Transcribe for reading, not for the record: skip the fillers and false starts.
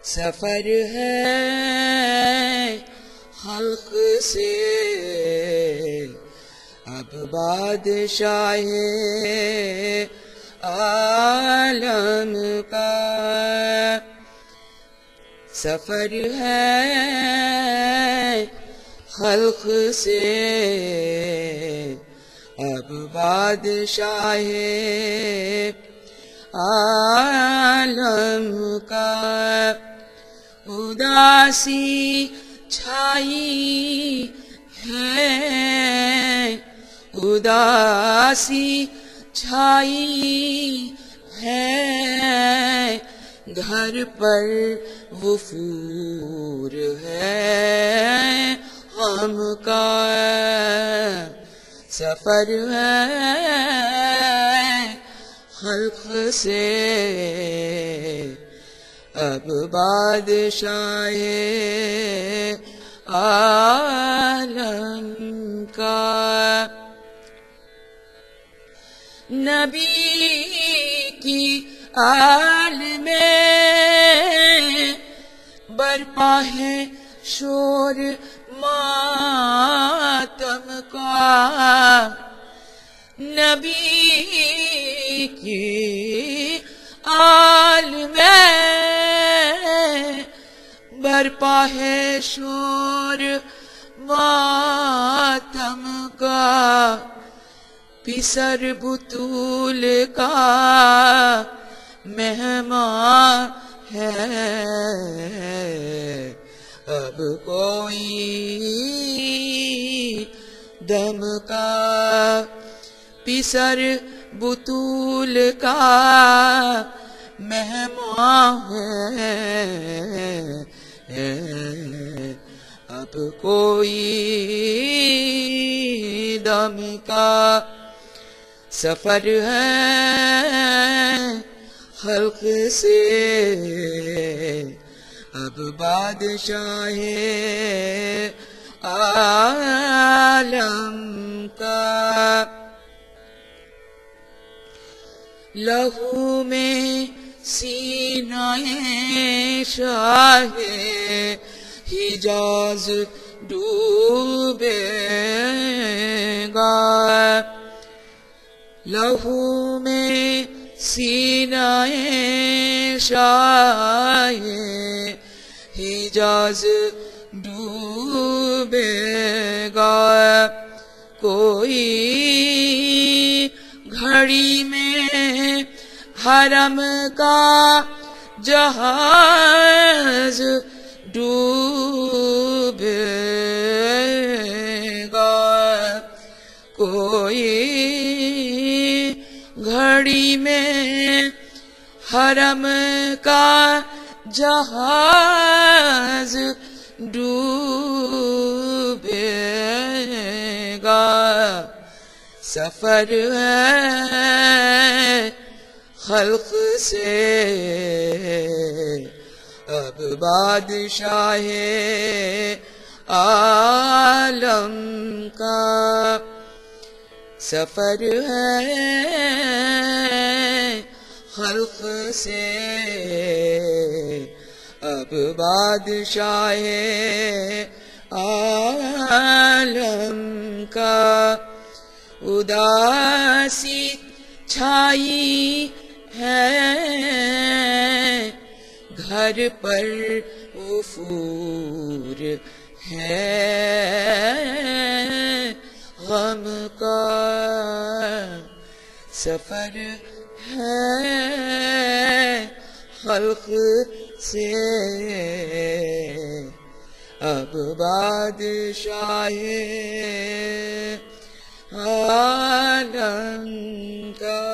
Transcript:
سفر ہے خلق سے اب بادشاہ عالم کا، سفر ہے خلق سے اب بادشاہ عالم کا، اداسی چھائی ہے، اداسی چھائی ہے، گھر پر وفور ہے غم کا، سفر ہے خلق سے اب بادشاہ عالم کا، نبی کی آل میں برپا ہے شور ماتم کا، نبی کی آل میں برپا ہے شور ماتم کا، پسر بطول کا مہمان ہے اب کوئی دم کا، پسر بطول کا مہمان ہے اب کوئی دم کا، سفر ہے خلق سے اب بادشاہ عالم کا، لہو میں سینہ شاہ حجاز ڈوبے گا، لہو میں سینہ شاہ حجاز ڈوبے گا، کوئی گھڑی میں حرم کا جہاز ڈوبے گا، کوئی گھڑی میں حرم کا جہاز ڈوبے گا، سفر ہے خلق سے اب بادشاہ عالم کا، سفر ہے خلق سے اب بادشاہ عالم کا، اداسی چھائی ہے گھر پر وفور ہے غم کا، سفر ہے خلق سے اب بادشاہ عالم کا۔